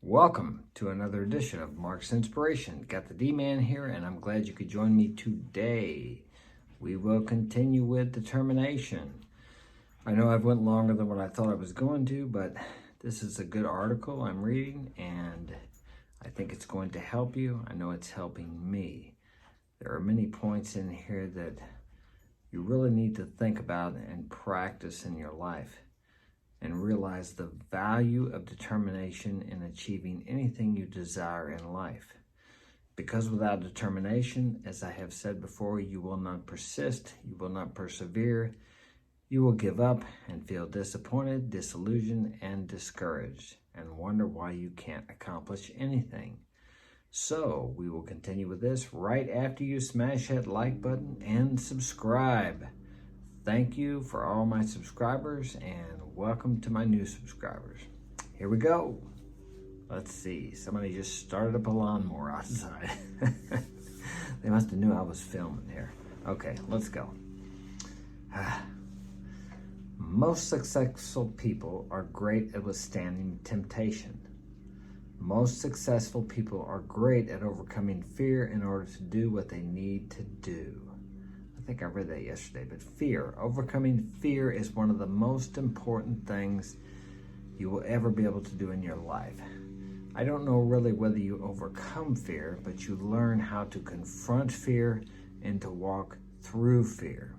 Welcome to another edition of Mark's Inspiration. Got the D-Man here, and I'm glad you could join me today. We will continue with determination. I know I've went longer than what I thought I was going to, but this is a good article I'm reading, and I think it's going to help you. I know it's helping me. There are many points in here that you really need to think about and practice in your life, and realize the value of determination in achieving anything you desire in life. Because without determination, as I have said before, you will not persist, you will not persevere, you will give up and feel disappointed, disillusioned, and discouraged, and wonder why you can't accomplish anything. So we will continue with this right after you smash that like button and subscribe. Thank you for all my subscribers and welcome to my new subscribers. Here we go. Let's see. Somebody just started up a lawnmower outside. They must have knew I was filming here. Okay, let's go. Most successful people are great at withstanding temptation. Most successful people are great at overcoming fear in order to do what they need to do. I think I read that yesterday, but overcoming fear is one of the most important things you will ever be able to do in your life. I don't know really whether you overcome fear, but you learn how to confront fear and to walk through fear.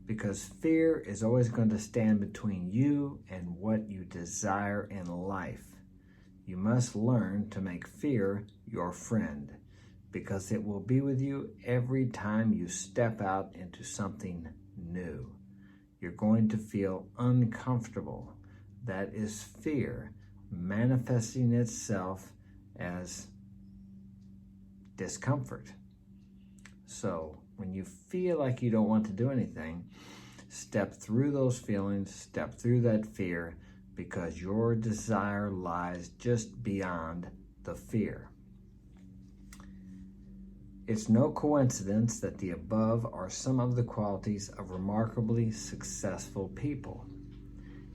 Because fear is always going to stand between you and what you desire in life. You must learn to make fear your friend, because it will be with you every time you step out into something new. You're going to feel uncomfortable. That is fear manifesting itself as discomfort. So when you feel like you don't want to do anything, step through those feelings, step through that fear, because your desire lies just beyond the fear. It's no coincidence that the above are some of the qualities of remarkably successful people.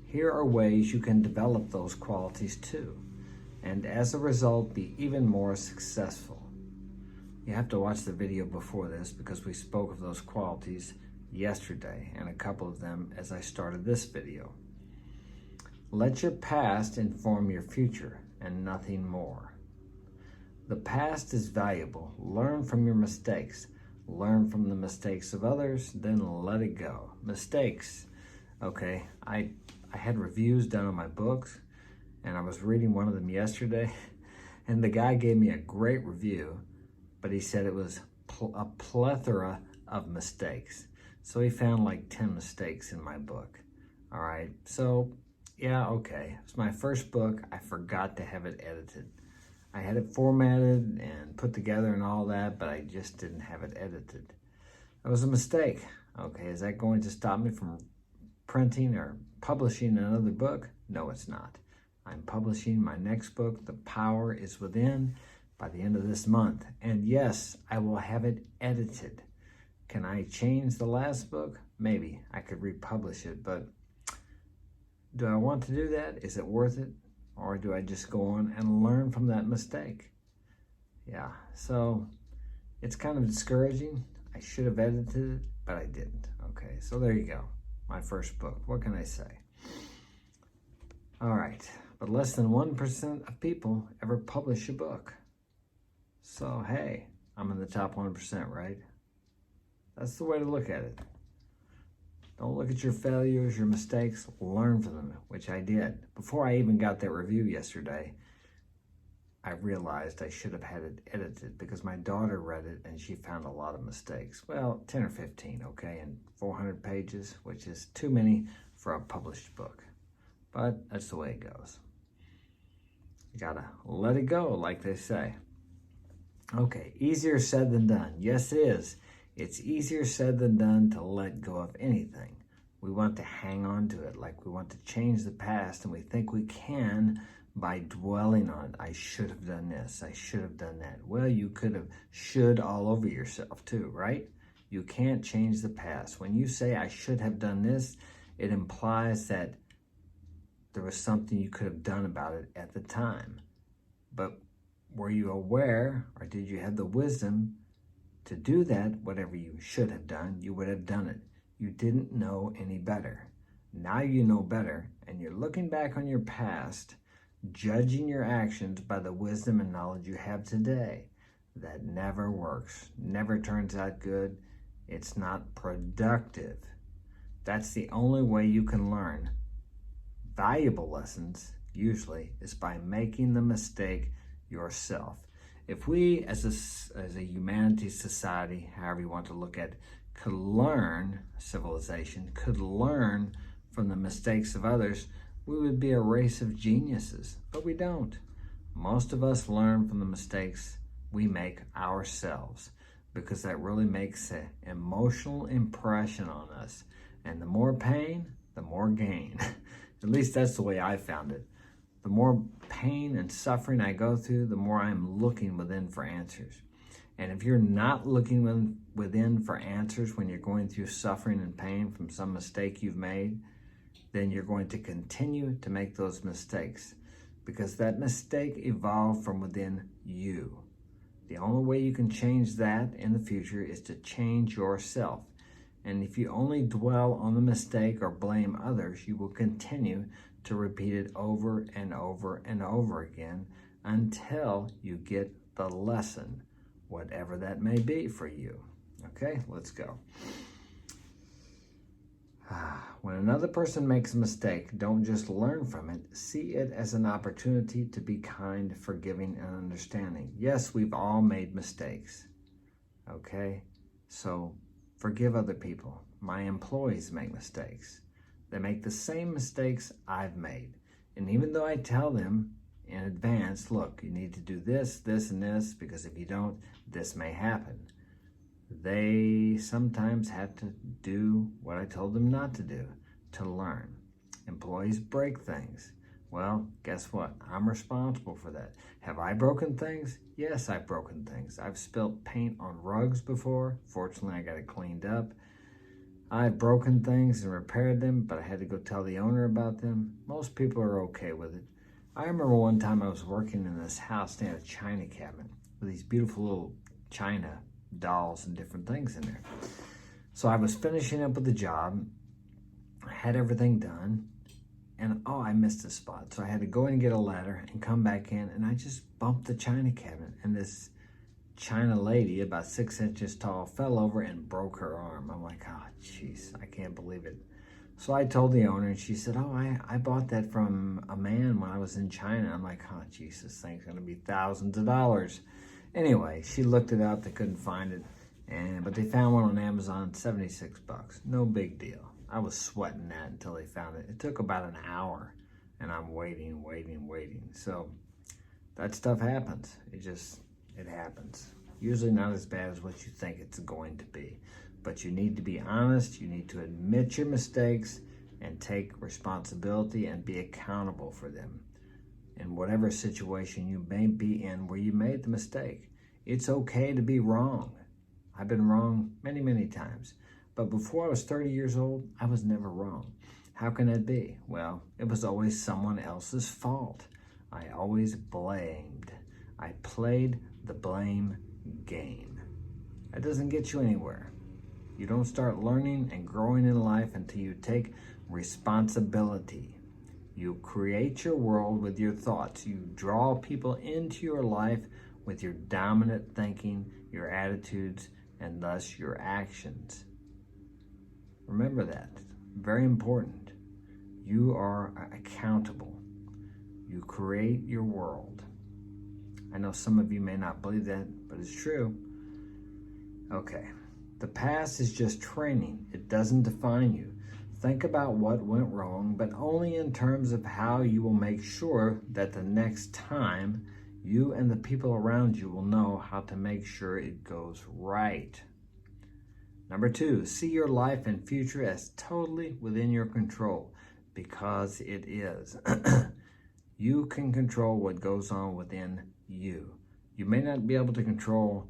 Here are ways you can develop those qualities too, and as a result be even more successful. You have to watch the video before this because we spoke of those qualities yesterday, and a couple of them as I started this video. Let your past inform your future and nothing more. The past is valuable. Learn from your mistakes. Learn from the mistakes of others, then let it go. Mistakes. Okay, I had reviews done on my books, and I was reading one of them yesterday, and the guy gave me a great review, but he said it was a plethora of mistakes. So he found like 10 mistakes in my book. All right, so yeah, okay. It's my first book. I forgot to have it edited. I had it formatted and put together and all that, but I just didn't have it edited. It was a mistake. Okay, is that going to stop me from printing or publishing another book? No, it's not. I'm publishing my next book, The Power is Within, by the end of this month. And yes, I will have it edited. Can I change the last book? Maybe. I could republish it, but do I want to do that? Is it worth it? Or do I just go on and learn from that mistake? Yeah, so it's kind of discouraging. I should have edited it, but I didn't. Okay, so there you go. My first book. What can I say? All right, but less than 1% of people ever publish a book. So, hey, I'm in the top 1%, right? That's the way to look at it. Don't look at your failures, your mistakes, learn from them, which I did. Before I even got that review yesterday, I realized I should have had it edited because my daughter read it and she found a lot of mistakes. Well, 10 or 15, okay, and 400 pages, which is too many for a published book. But that's the way it goes. You gotta let it go, like they say. Okay, easier said than done. Yes, it is. It's easier said than done to let go of anything. We want to hang on to it, like we want to change the past, and we think we can by dwelling on it. I should have done this. I should have done that. Well, you could have should all over yourself too, right? You can't change the past. When you say I should have done this, it implies that there was something you could have done about it at the time. But were you aware, or did you have the wisdom to do that? Whatever you should have done, you would have done it. You didn't know any better. Now you know better, and you're looking back on your past, judging your actions by the wisdom and knowledge you have today. That never works, never turns out good. It's not productive. That's the only way you can learn valuable lessons, usually, is by making the mistake yourself. If we, as a humanities society, however you want to look at it, could learn, civilization, could learn from the mistakes of others, we would be a race of geniuses. But we don't. Most of us learn from the mistakes we make ourselves, because that really makes an emotional impression on us. And the more pain, the more gain. At least that's the way I found it. The more pain and suffering I go through, the more I'm looking within for answers. And if you're not looking within for answers when you're going through suffering and pain from some mistake you've made, then you're going to continue to make those mistakes, because that mistake evolved from within you. The only way you can change that in the future is to change yourself. And if you only dwell on the mistake or blame others, you will continue to repeat it over and over and over again until you get the lesson, whatever that may be for you. Okay, let's go. When another person makes a mistake, don't just learn from it. See it as an opportunity to be kind, forgiving, and understanding. Yes, we've all made mistakes. Okay, so forgive other people. My employees make mistakes. They make the same mistakes I've made. And even though I tell them in advance, look, you need to do this, this, and this, because if you don't, this may happen, they sometimes have to do what I told them not to do to learn. Employees break things. Well, guess what? I'm responsible for that. Have I broken things? Yes, I've broken things. I've spilled paint on rugs before. Fortunately, I got it cleaned up. I've broken things and repaired them, but I had to go tell the owner about them. Most people are okay with it. I remember one time I was working in this house near a china cabinet with these beautiful little china dolls and different things in there. So I was finishing up with the job. I had everything done. And I missed a spot. So I had to go in and get a ladder and come back in, and I just bumped the china cabinet. And this china lady, about 6 inches tall, fell over and broke her arm. I'm like, jeez, I can't believe it. So I told the owner, and she said, I bought that from a man when I was in China. I'm like, jeez, this thing's gonna be thousands of dollars. Anyway, she looked it up, they couldn't find it. But they found one on Amazon, 76 bucks. No big deal. I was sweating that until they found it. It took about an hour, and I'm waiting. So that stuff happens. It happens. Usually not as bad as what you think it's going to be. But you need to be honest. You need to admit your mistakes and take responsibility and be accountable for them. In whatever situation you may be in where you made the mistake, it's okay to be wrong. I've been wrong many, many times. But before I was 30 years old, I was never wrong. How can that be? Well, it was always someone else's fault. I always blamed. I played the blame game. That doesn't get you anywhere. You don't start learning and growing in life until you take responsibility. You create your world with your thoughts. You draw people into your life with your dominant thinking, your attitudes, and thus your actions. Remember that. Very important. You are accountable. You create your world. I know some of you may not believe that, but it's true. Okay. The past is just training. It doesn't define you. Think about what went wrong, but only in terms of how you will make sure that the next time you and the people around you will know how to make sure it goes right. Number 2, see your life and future as totally within your control, because it is. You can control what goes on within you. You may not be able to control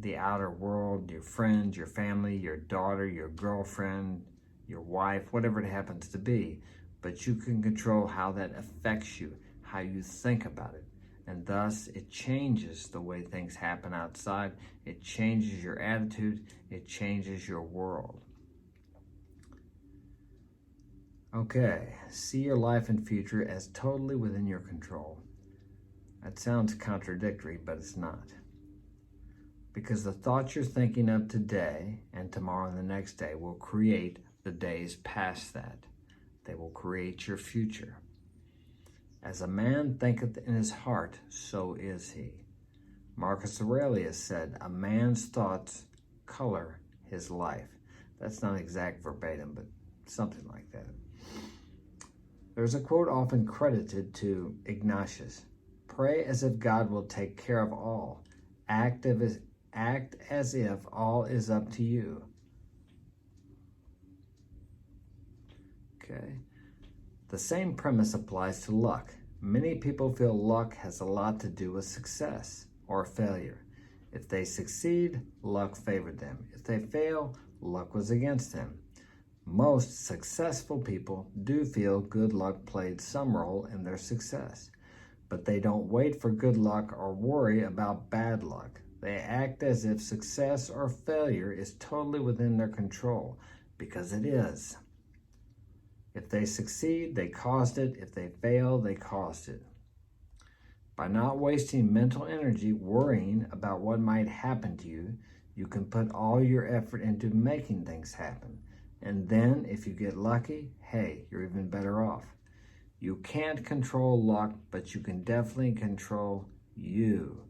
the outer world, your friends, your family, your daughter, your girlfriend, your wife, whatever it happens to be, but you can control how that affects you, how you think about it. and thus it changes the way things happen outside. It changes your attitude. It changes your world. Okay, see your life and future as totally within your control. That sounds contradictory, but it's not. Because the thoughts you're thinking of today and tomorrow and the next day will create the days past that. They will create your future. As a man thinketh in his heart, so is he. Marcus Aurelius said, a man's thoughts color his life. That's not exact verbatim, but something like that. There's a quote often credited to Ignatius. Pray as if God will take care of all. Act as if all is up to you. Okay. The same premise applies to luck. Many people feel luck has a lot to do with success or failure. If they succeed, luck favored them. If they fail, luck was against them. Most successful people do feel good luck played some role in their success, but they don't wait for good luck or worry about bad luck. They act as if success or failure is totally within their control, because it is. If they succeed, they caused it. If they fail, they caused it. By not wasting mental energy worrying about what might happen to you, you can put all your effort into making things happen. And then, if you get lucky, hey, you're even better off. You can't control luck, but you can definitely control you.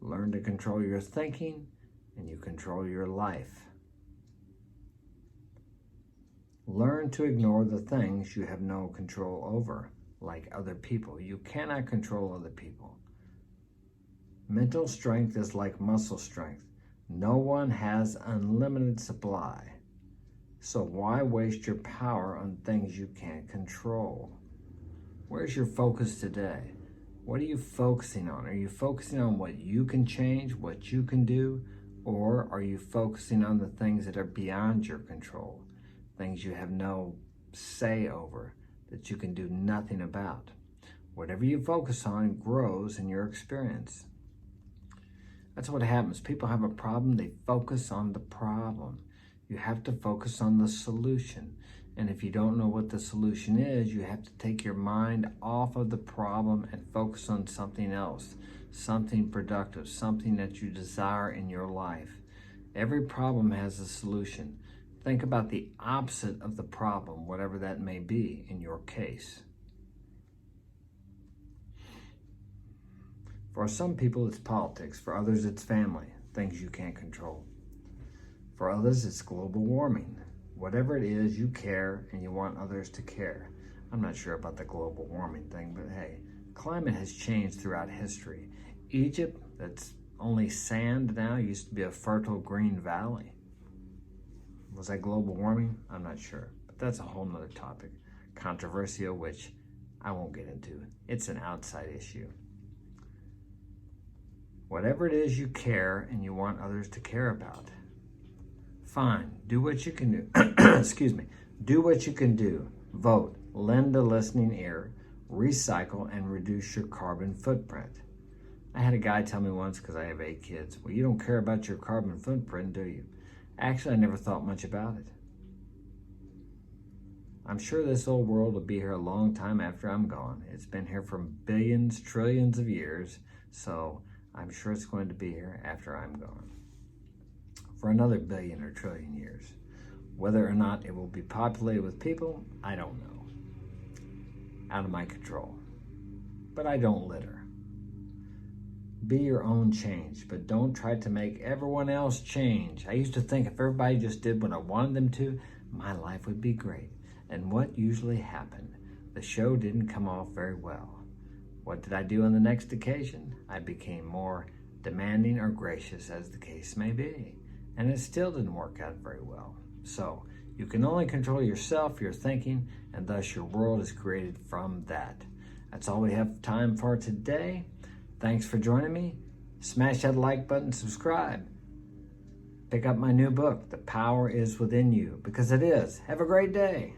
Learn to control your thinking, and you control your life. Learn to ignore the things you have no control over, like other people. You cannot control other people. Mental strength is like muscle strength. No one has unlimited supply. So why waste your power on things you can't control? Where's your focus today? What are you focusing on? Are you focusing on what you can change, what you can do? Or are you focusing on the things that are beyond your control? Things you have no say over, that you can do nothing about. Whatever you focus on grows in your experience. That's what happens. People have a problem, they focus on the problem. You have to focus on the solution. And if you don't know what the solution is, you have to take your mind off of the problem and focus on something else, something productive, something that you desire in your life. Every problem has a solution. Think about the opposite of the problem, whatever that may be in your case. For some people, it's politics. For others, it's family, things you can't control. For others, it's global warming. Whatever it is, you care and you want others to care. I'm not sure about the global warming thing, but hey, climate has changed throughout history. Egypt, that's only sand now, used to be a fertile green valley. Was that global warming? I'm not sure, but that's a whole nother topic. Controversial, which I won't get into. It's an outside issue. Whatever it is you care and you want others to care about, fine, do what you can do. Excuse me. Do what you can do. Vote, lend a listening ear, recycle, and reduce your carbon footprint. I had a guy tell me once, because I have 8 kids, well, you don't care about your carbon footprint, do you? Actually, I never thought much about it. I'm sure this old world will be here a long time after I'm gone. It's been here for billions, trillions of years, so I'm sure it's going to be here after I'm gone. For another billion or trillion years. Whether or not it will be populated with people, I don't know. Out of my control. But I don't litter. Be your own change, but don't try to make everyone else change. I used to think if everybody just did what I wanted them to, my life would be great. And what usually happened? The show didn't come off very well. What did I do on the next occasion? I became more demanding or gracious, as the case may be. And it still didn't work out very well. So, you can only control yourself, your thinking, and thus your world is created from that. That's all we have time for today. Thanks for joining me. Smash that like button, subscribe. Pick up my new book, The Power Is Within You, because it is. Have a great day.